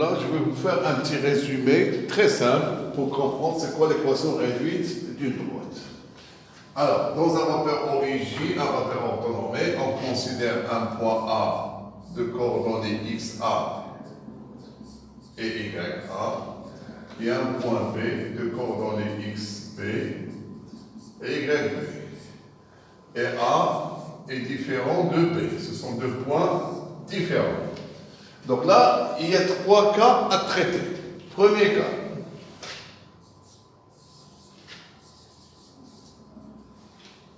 Là, je vais vous faire un petit résumé très simple pour comprendre c'est quoi l'équation réduite d'une droite. Alors, dans un repère origine, un repère orthonormé, on considère un point A de coordonnées XA et YA et un point B de coordonnées XB et YB. Et A est différent de B. Ce sont deux points différents. Donc là, il y a trois cas à traiter. Premier cas.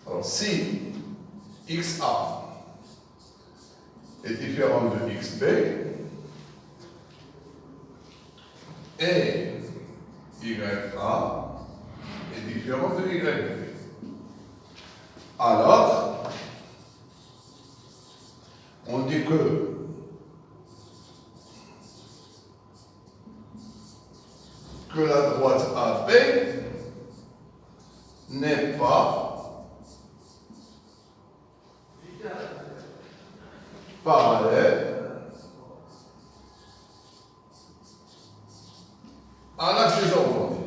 Alors, si XA est différent de XB et YA est différent de YB, alors on dit que la droite AB n'est pas parallèle à l'axe des ordonnées.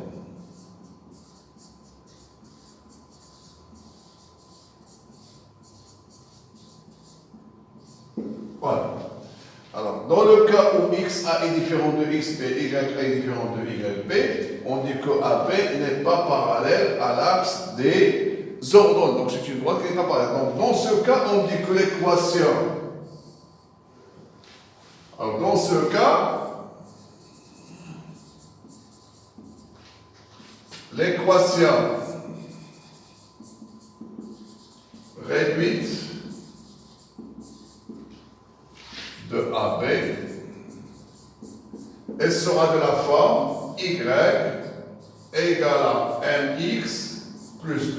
Voilà. Alors, dans le cas où XA est différent de XB, YA est différent de YB, on dit que AB n'est pas parallèle à l'axe des ordonnées. Donc, c'est une droite qui n'est pas parallèle. Donc, dans ce cas, on dit que l'équation. Alors, dans ce cas, l'équation réduite de AB, elle sera de la forme Y égale à MX plus B.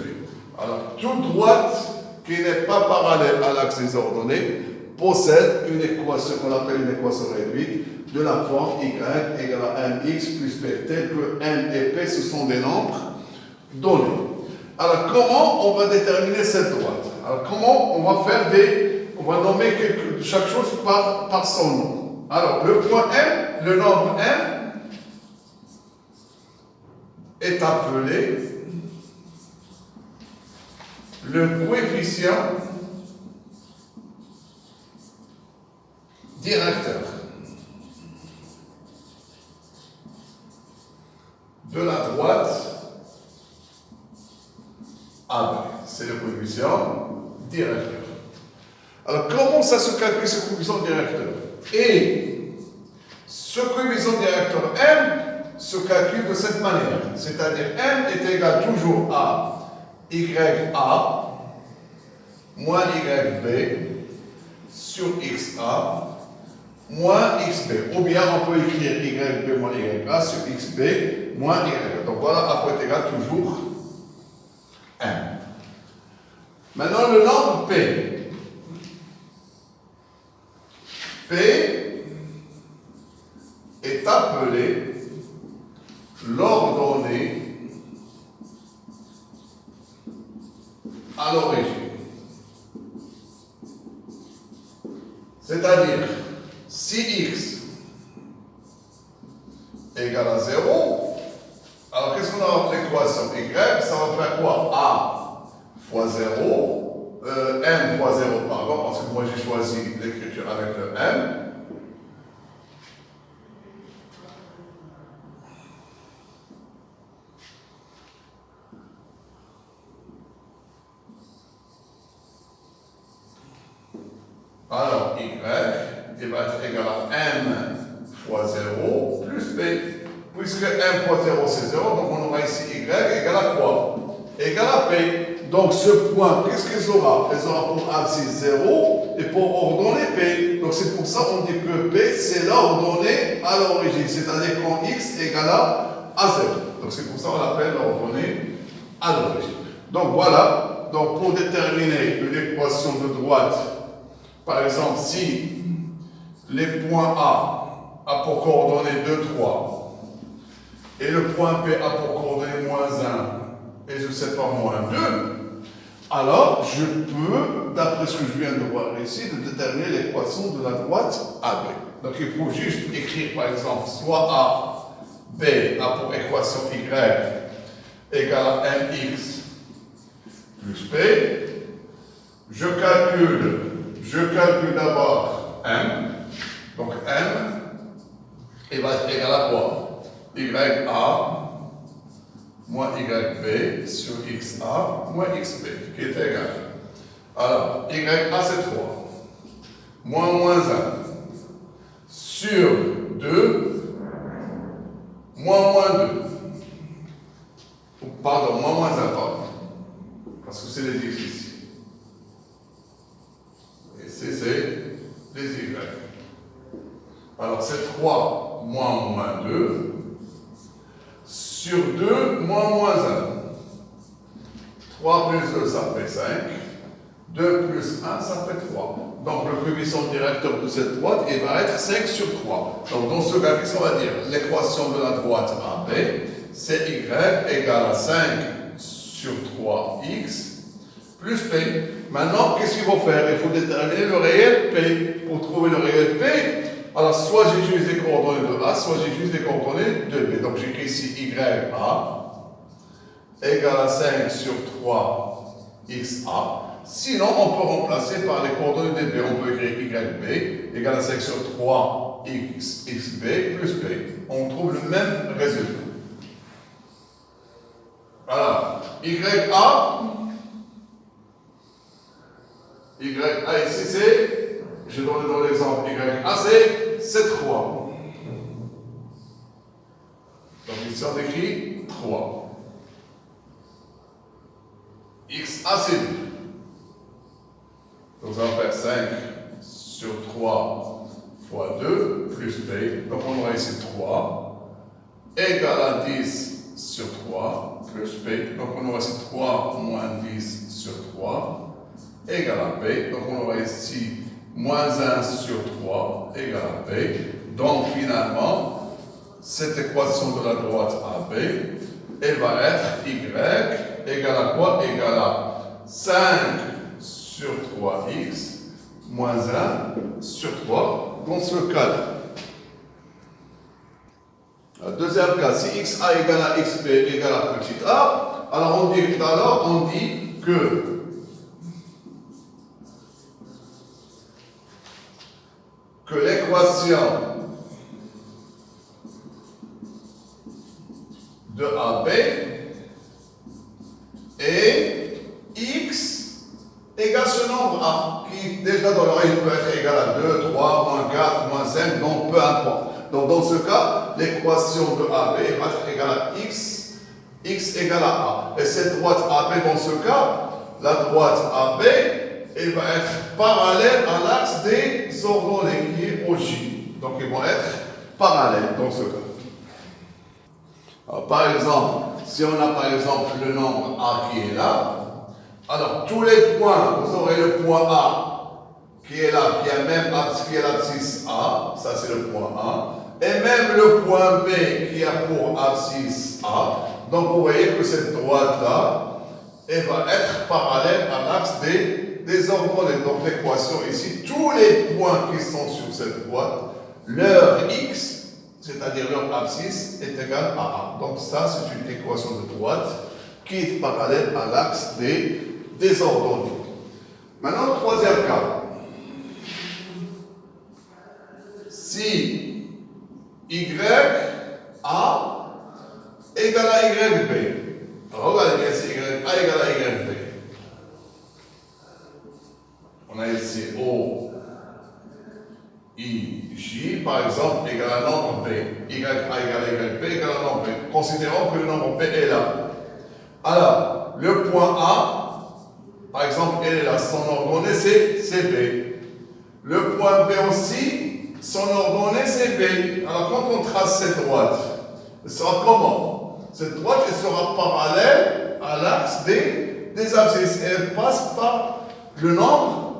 Alors, toute droite qui n'est pas parallèle à l'axe des ordonnées possède une équation qu'on appelle une équation réduite de la forme Y égale à MX plus B, tel que M et P, ce sont des nombres donnés. Alors, comment on va déterminer cette droite? Alors, comment on va faire on va nommer chaque chose par son nom. Alors, le point M, le nombre M, est appelé le coefficient directeur de la droite AB. C'est le coefficient directeur. Alors, comment ça se calcule, ce coefficient directeur? Et ce coefficient directeur M se calcule de cette manière. C'est-à-dire, M est égal toujours à YA moins YB sur XA moins XB. Ou bien, on peut écrire YB moins YA sur XB moins YA. Donc, voilà, A est égal toujours M. Maintenant, le nombre P. P est appelé l'ordonnée à l'origine. C'est-à-dire, si X égale à 0, alors qu'est-ce qu'on a dans l'équation? Y, ça va faire quoi? A fois 0. M fois 0, pardon, parce que moi j'ai choisi l'écriture avec le M. Alors, Y va être égal à M fois 0 plus B. Puisque M fois 0 c'est 0, donc on aura ici Y égale à quoi? Égal à P. Donc ce point, qu'est-ce qu'elles aura? Elles auront pour abscisse 0 et pour ordonnée P. Donc c'est pour ça qu'on dit que P c'est l'ordonnée à l'origine, c'est-à-dire quand X égale à 0. Donc c'est pour ça qu'on l'appelle l'ordonnée à l'origine. Donc voilà, donc pour déterminer une équation de droite, par exemple si les points A pour coordonnées 2, 3 et le point P a pour coordonnées moins 1 et je ne sais pas moins 2, alors je peux d'après ce que je viens de voir ici, de déterminer l'équation de la droite AB. Donc il faut juste écrire par exemple soit A, B a pour équation Y égale à mx plus P. Je calcule d'abord M. Donc M il va être égal à quoi? YA moins YB sur XA moins XB qui est égal. Alors, YA c'est 3. Moins 1 sur 2 moins 2. Pardon, moins 1, pardon. Parce que c'est les X ici. Et c'est les Y. Alors, c'est 3 moins 2 sur 2 moins 1. 3 plus 2, ça fait 5. 2 plus 1, ça fait 3. Donc, le coefficient directeur de cette droite, il va être 5 sur 3. Donc, dans ce cas, qu'est-ce qu'on va dire? L'équation de la droite AB, c'est Y égale à 5 sur 3x plus P. Maintenant, qu'est-ce qu'il faut faire? Il faut déterminer le réel P. Pour trouver le réel P, alors soit j'utilise les coordonnées de A, soit j'utilise les coordonnées de B. Donc, j'écris ici YA égale à 5 sur 3XA. Sinon, on peut remplacer par les coordonnées de B. On peut écrire YB égale à 5 sur 3XB plus P. On trouve le même résultat. Voilà. YA ici, c'est, je donne dans l'exemple YA, c'est 3. Donc ici, on écrit 3. XA, c'est 2. Donc ça va faire 5 sur 3 fois 2 plus P. Donc on aura ici 3 égale à 10 sur 3 plus P. Donc on aura ici 3 moins 10 sur 3 égale à P. Donc on aura ici moins 1 sur 3 égale à P. Donc finalement, cette équation de la droite AB, elle va être Y égale à quoi? Égale à 5 sur 3x moins 1 sur 3 dans ce cas-là. Deuxième cas, si XA égale à XB égale à petit a, alors on dit que l'équation de AB est x égale ce nombre A, qui déjà dans l'oreille peut être égal à 2, 3, moins 4, moins 5, donc peu importe. Donc dans ce cas, l'équation de AB va être égale à x égale à A. Et cette droite AB, dans ce cas, la droite AB, elle va être parallèle à l'axe des ordonnées qui est au J. Donc ils vont être parallèles dans ce cas. Alors, par exemple, si on a par exemple le nombre A qui est là, alors tous les points, vous aurez le point A qui est là, qui est l'abscisse A, ça c'est le point A, et même le point B qui a pour abscisse A. Donc vous voyez que cette droite-là, elle va être parallèle à l'axe des ordonnées. Donc l'équation ici, tous les points qui sont sur cette droite, leur x, c'est-à-dire leur abscisse, est égal à A. Donc ça, c'est une équation de droite qui est parallèle à l'axe des ordonnées. Maintenant, le troisième cas. Si YA égale à YB, regardez bien si YA égale à YB. On a ici O, I, J, par exemple, égale à nombre B. YA égale à YB égale à nombre B. Considérons que le nombre B est là. Alors, le point A, par exemple, il est là. Son ordonnée, c'est B. Le point B aussi, son ordonnée, c'est B. Alors, quand on trace cette droite, elle sera comment? Cette droite, elle sera parallèle à l'axe des abscisses. Et elle passe par le nombre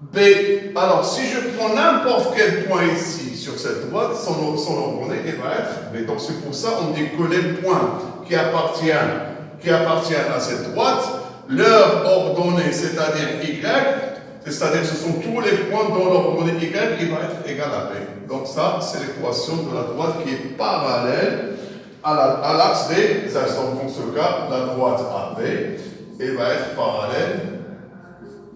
B. Alors, si je prends n'importe quel point ici sur cette droite, son ordonnée, elle va être B. Donc, c'est pour ça qu'on dit que les points qui appartiennent à cette droite, leur ordonnée, c'est-à-dire Y, C'est-à-dire que ce sont tous les points dont l'ordonnée y qui va être égale à b. Donc ça, c'est l'équation de la droite qui est parallèle à l'axe des axes. Donc dans ce cas, la droite AB elle va être parallèle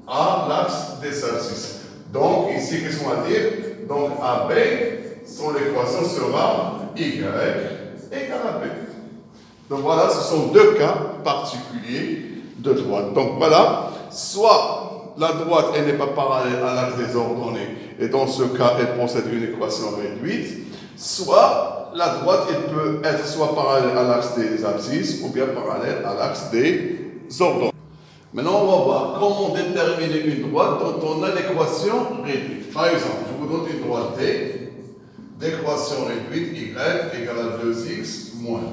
à l'axe des abscisses. Donc ici, qu'est-ce qu'on va dire? Donc AB, son équation sera y égale à b. Donc voilà, ce sont deux cas particuliers de droite. Donc voilà, soit la droite elle n'est pas parallèle à l'axe des ordonnées et dans ce cas elle possède une équation réduite, soit la droite elle peut être soit parallèle à l'axe des abscisses ou bien parallèle à l'axe des ordonnées. Maintenant on va voir comment déterminer une droite dont on a l'équation réduite. Par exemple, je vous donne une droite D d'équation réduite y égale à 2x moins 1.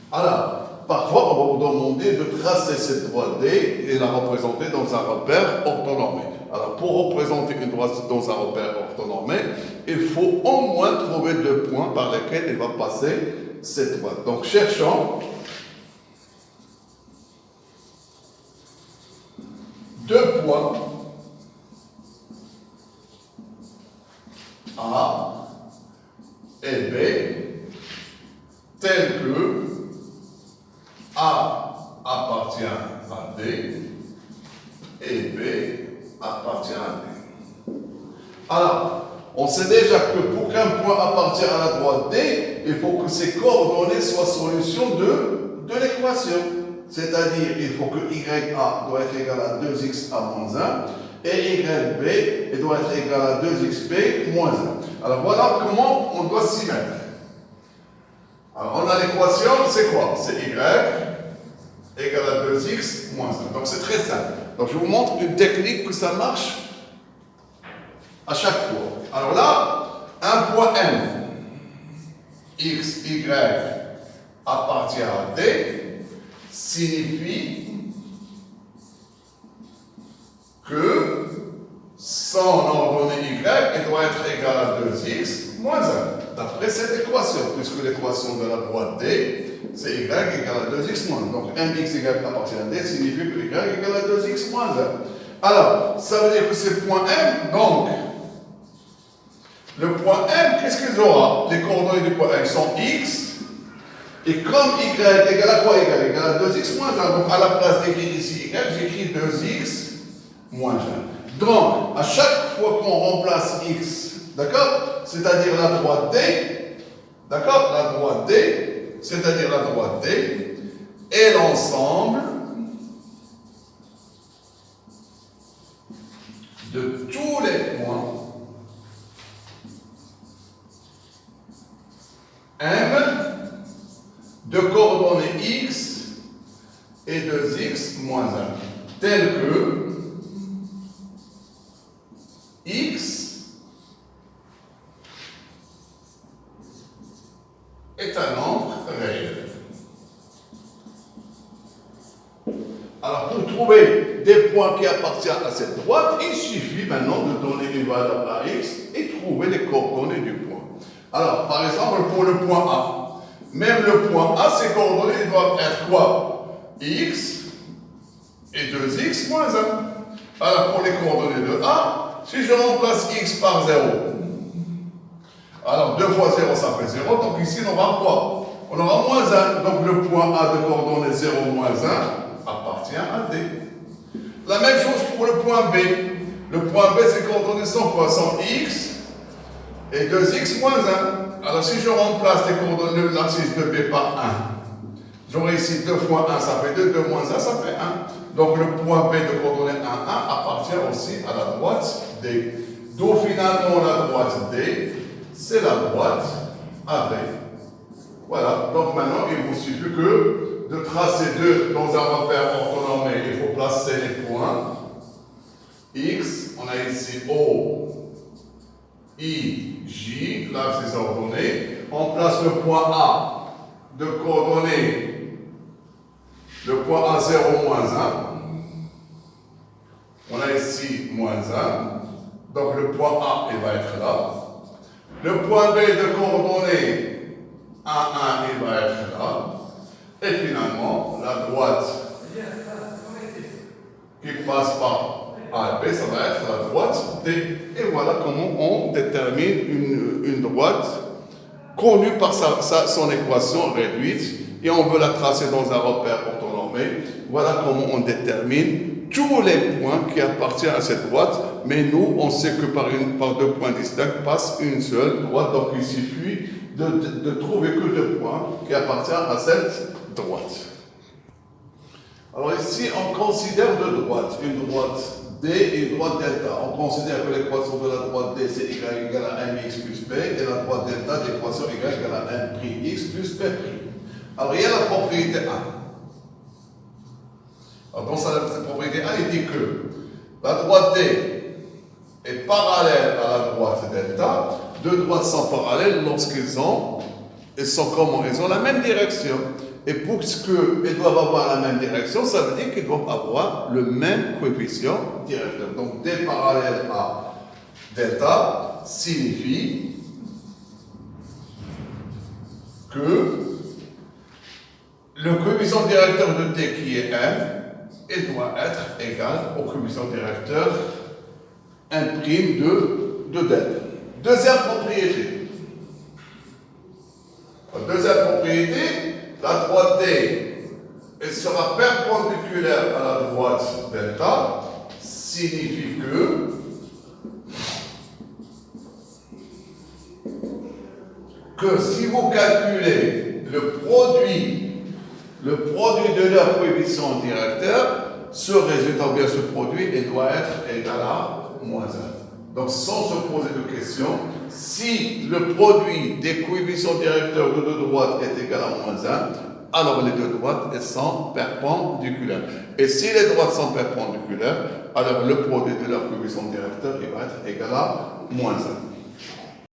Alors, parfois, on va vous demander de tracer cette droite D et la représenter dans un repère orthonormé. Alors, pour représenter une droite dans un repère orthonormé, il faut au moins trouver deux points par lesquels elle va passer cette droite. Donc, cherchons deux points A et B tels que A appartient à D et B appartient à D. Alors, on sait déjà que pour qu'un point appartienne à la droite D, il faut que ses coordonnées soient solution de l'équation. C'est-à-dire, il faut que YA doit être égal à 2xa moins 1 et YB doit être égal à 2xb moins 1. Alors voilà comment on doit s'y mettre. Alors on a l'équation, c'est quoi? C'est Y égale à 2x moins 1. Donc c'est très simple. Donc je vous montre une technique que ça marche à chaque fois. Alors là, un point M, x, y appartient à D, signifie que son ordonnée y doit être égale à 2x moins 1, d'après cette équation, puisque l'équation de la droite D, c'est y égale à 2x moins 1. Donc mx y appartient à D signifie que y égale à 2x moins 1. Alors, ça veut dire que c'est le point M, donc, le point M, qu'est-ce qu'il aura? Les coordonnées du point M sont x, et comme y égale à quoi? Égale à 2x moins 1. Donc à la place d'écrire ici y, j'écris 2x moins 1. Donc, à chaque fois qu'on remplace x, d'accord? C'est-à-dire la droite D, d'accord? La droite D, c'est-à-dire la droite D, et l'ensemble de tous les points M de coordonnées x et 2x moins 1, tel que x est un nombre réel. Alors, pour trouver des points qui appartiennent à cette droite, il suffit maintenant de donner une valeur à x et trouver les coordonnées du point. Alors, par exemple, pour le point A, même le point A, ses coordonnées doivent être quoi? X et 2x moins 1. Alors, pour les coordonnées de A, si je remplace x par 0, alors 2 fois 0, ça fait 0. Donc ici, on aura quoi? On aura moins 1. Donc le point A de coordonnées 0 moins 1 appartient à D. La même chose pour le point B. Le point B, ses coordonnées sont quoi? Sont x et 2x moins 1. Alors si je remplace les coordonnées de l'axis de B par 1, j'aurai ici 2 fois 1, ça fait 2, 2 moins 1, ça fait 1. Donc le point B de coordonnées 1, 1 appartient aussi à la droite D. D'où finalement la droite D, c'est la droite AB. Voilà, donc maintenant il vous suffit que de tracer dans un repère orthonormé, il faut placer les points. X, on a ici O, I, J, l'axe des ordonnées. On place le point A de coordonnées, le point A 0 moins 1. On a ici moins 1. Donc le point A, il va être là. Le point B de coordonnées A1, il va être là. Et finalement, la droite qui passe par A et B, ça va être la comment on détermine une droite connue par son équation réduite et on veut la tracer dans un repère orthonormé. Voilà comment on détermine tous les points qui appartiennent à cette droite, mais nous, on sait que par deux points distincts passe une seule droite, donc il suffit de trouver que deux points qui appartiennent à cette droite. Alors ici, on considère deux droites, une droite D et une droite delta. On considère que l'équation de la droite D, c'est y égale à mx plus p, et la droite delta, l'équation y égale à 1 prime x plus p prime. Alors il y a la propriété 1. Alors dans cette propriété 1, il dit que la droite D est parallèle à la droite delta. Deux droites sont parallèles lorsqu'ils ont la même direction. Et puisqu'ils doivent avoir la même direction, ça veut dire qu'ils doivent avoir le même coefficient directeur. Donc D parallèle à delta signifie que le coefficient directeur de T qui est 1, il doit être égal au coefficient directeur 1' de delta. Deuxième propriété. La deuxième propriété, la droite D elle sera perpendiculaire à la droite delta, signifie que si vous calculez le produit de leur coefficient directeur, ce résultat, ou bien ce produit, il doit être égal à moins 1. Donc, sans se poser de questions, si le produit des coefficients directeurs de deux droites est égal à moins 1, alors les deux droites elles sont perpendiculaires. Et si les droites sont perpendiculaires, alors le produit de leurs coefficients directeurs il va être égal à moins 1.